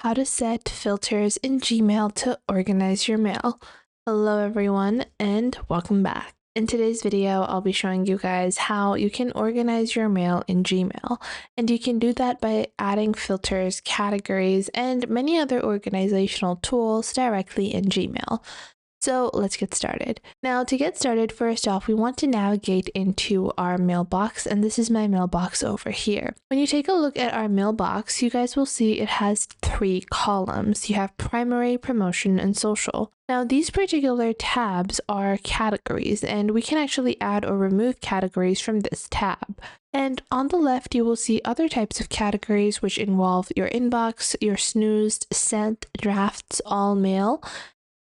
How to set filters in Gmail to organize your mail. Hello everyone and welcome back. In today's video, I'll be showing you guys how you can organize your mail in Gmail, and you can do that by adding filters, categories, and many other organizational tools directly in Gmail. So let's get started. Now to get started, first off, we want to navigate into our mailbox, and this is my mailbox over here. When you take a look at our mailbox, you guys will see it has 3 columns. You have primary, promotion, and social. Now these particular tabs are categories, and we can actually add or remove categories from this tab. And on the left, you will see other types of categories which involve your inbox, your snoozed, sent, drafts, all mail.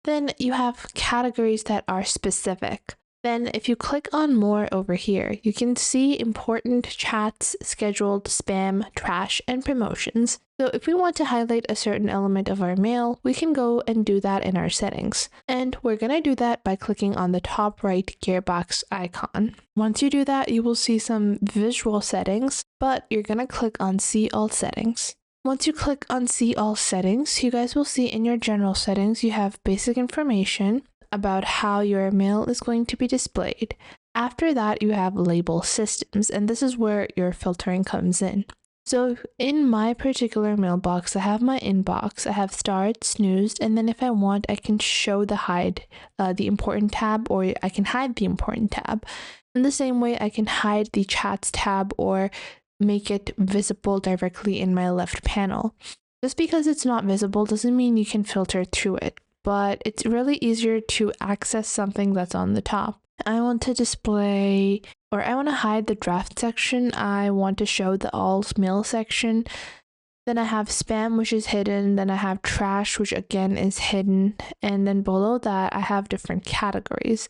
Then you have categories that are specific. Then if you click on more over here, you can see important chats, scheduled, spam, trash, and promotions. So if we want to highlight a certain element of our mail, we can go and do that in our settings. And we're going to do that by clicking on the top right gearbox icon. Once you do that, you will see some visual settings, but you're going to click on See All Settings. Once you click on See All Settings, you guys will see in your general settings, you have basic information about how your mail is going to be displayed. After that, you have Label Systems, and this is where your filtering comes in. So in my particular mailbox, I have my inbox, I have starred, snoozed, and then if I want, I can show the hide the important tab, or I can hide the important tab. In the same way, I can hide the chats tab or make it visible directly in my left panel. Just because it's not visible doesn't mean you can filter through it, but it's really easier to access something that's on the top. I want to display, or I want to hide the draft section. I want to show the all mail section. Then I have spam, which is hidden. Then I have trash, which again is hidden. And then below that, I have different categories.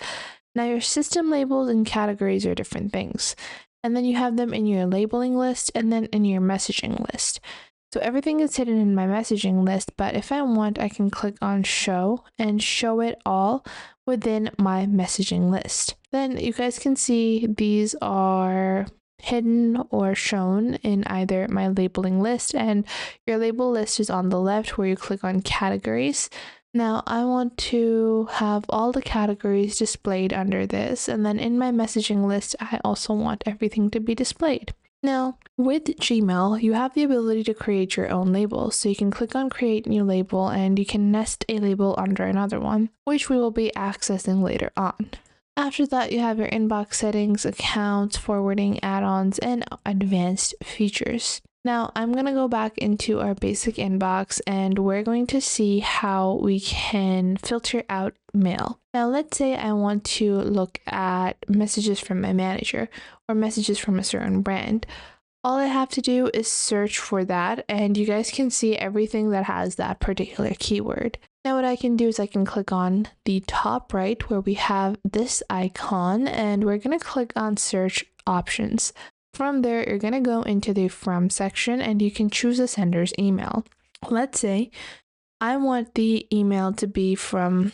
Now your system labels and categories are different things. And then you have them in your labeling list and then in your messaging list. So everything is hidden in my messaging list, but if I want, I can click on show and show it all within my messaging list. Then you guys can see these are hidden or shown in either my labeling list, and your label list is on the left where you click on categories. Now I want to have all the categories displayed under this, and then in my messaging list, I also want everything to be displayed. Now, with Gmail, you have the ability to create your own labels. So you can click on create new label and you can nest a label under another one, which we will be accessing later on. After that, you have your inbox settings, accounts, forwarding, add-ons, and advanced features. Now, I'm going to go back into our basic inbox and we're going to see how we can filter out mail. Now, let's say I want to look at messages from my manager or messages from a certain brand. All I have to do is search for that, and you guys can see everything that has that particular keyword. Now, what I can do is I can click on the top right where we have this icon, and we're going to click on search options. From there, you're going to go into the From section and you can choose the sender's email. Let's say I want the email to be from,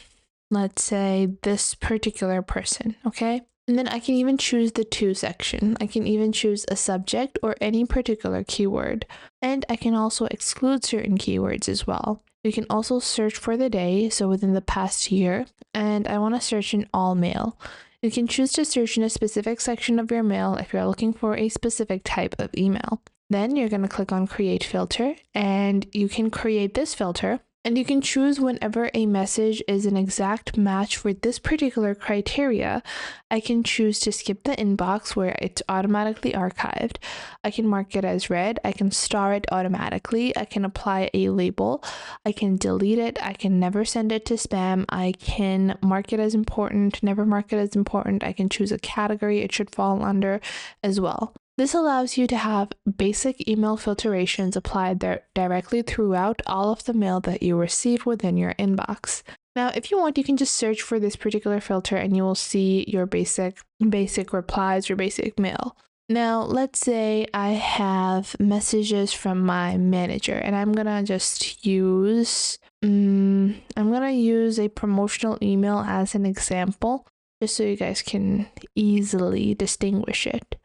let's say, this particular person, okay? And then I can even choose the To section. I can even choose a subject or any particular keyword. And I can also exclude certain keywords as well. You can also search for the day, so within the past year, and I want to search in all mail. You can choose to search in a specific section of your mail if you're looking for a specific type of email. Then you're going to click on Create Filter, and you can create this filter, and you can choose whenever a message is an exact match for this particular criteria. I can choose to skip the inbox where it's automatically archived. I can mark it as read. I can star it automatically. I can apply a label. I can delete it. I can never send it to spam. I can mark it as important, never mark it as important. I can choose a category it should fall under as well. This allows you to have basic email filtrations applied directly throughout all of the mail that you receive within your inbox. Now, if you want, you can just search for this particular filter and you will see your basic replies, your basic mail. Now, let's say I have messages from my manager, and I'm gonna just use, a promotional email as an example, just so you guys can easily distinguish it.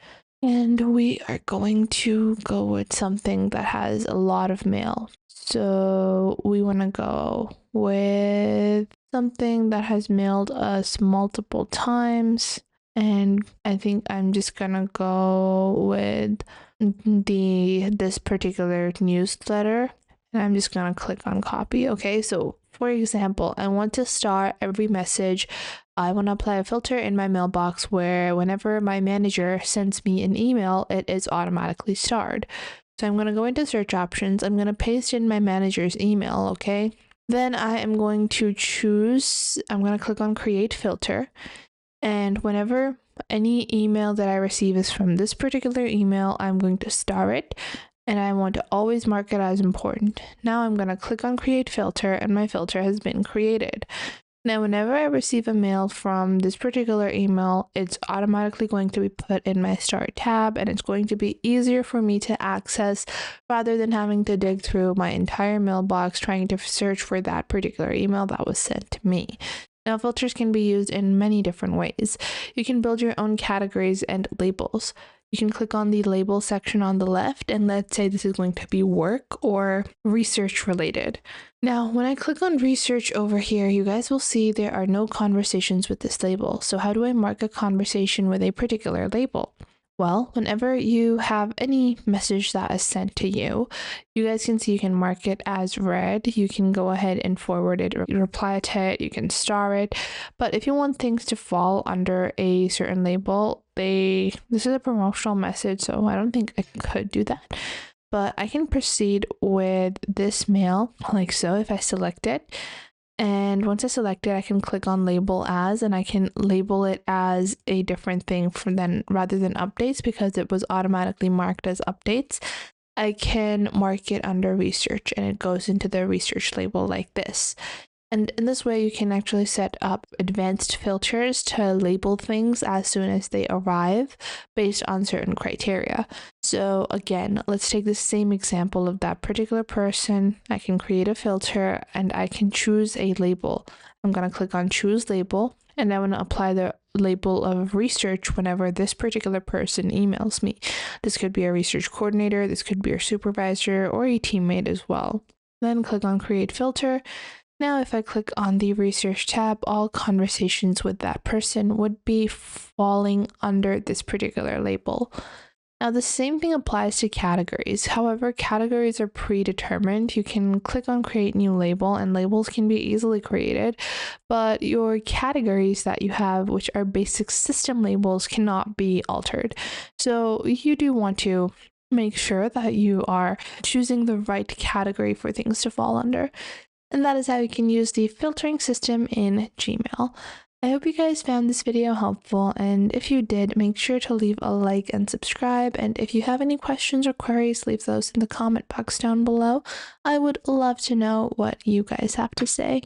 And we are going to go with something that has a lot of mail. So we want to go with something that has mailed us multiple times. And I think I'm just gonna go with this particular newsletter, and I'm just gonna click on copy. Okay, so for example, I want to star every message. I want to apply a filter in my mailbox where whenever my manager sends me an email, it is automatically starred. So I'm going to go into search options. I'm going to paste in my manager's email, okay? Then I am going to I'm going to click on create filter. And whenever any email that I receive is from this particular email, I'm going to star it. And I want to always mark it as important. Now I'm going to click on create filter, and my filter has been created. Now, whenever I receive a mail from this particular email, it's automatically going to be put in my Start tab, and it's going to be easier for me to access rather than having to dig through my entire mailbox trying to search for that particular email that was sent to me. Now, filters can be used in many different ways. You can build your own categories and labels. You can click on the label section on the left, and let's say this is going to be work or research related. Now, when I click on research over here, you guys will see there are no conversations with this label. So how do I mark a conversation with a particular label? Well, whenever you have any message that is sent to you, you guys can see you can mark it as read. You can go ahead and forward it or reply to it. You can star it. But if you want things to fall under a certain label, this is a promotional message, so I don't think I could do that. But I can proceed with this mail like so if I select it. And once I select it, I can click on label as, and I can label it as a different thing rather than updates, because it was automatically marked as updates. I can mark it under research, and it goes into the research label like this. And in this way, you can actually set up advanced filters to label things as soon as they arrive based on certain criteria. So again, let's take the same example of that particular person. I can create a filter and I can choose a label. I'm going to click on choose label, and I want to apply the label of research whenever this particular person emails me. This could be a research coordinator, this could be a supervisor, or a teammate as well. Then click on create filter. Now, if I click on the research tab, all conversations with that person would be falling under this particular label. Now, the same thing applies to categories. However, categories are predetermined. You can click on create new label, and labels can be easily created, but your categories that you have, which are basic system labels, cannot be altered. So you do want to make sure that you are choosing the right category for things to fall under. And that is how you can use the filtering system in Gmail. I hope you guys found this video helpful, and if you did, make sure to leave a like and subscribe. And if you have any questions or queries, leave those in the comment box down below. I would love to know what you guys have to say.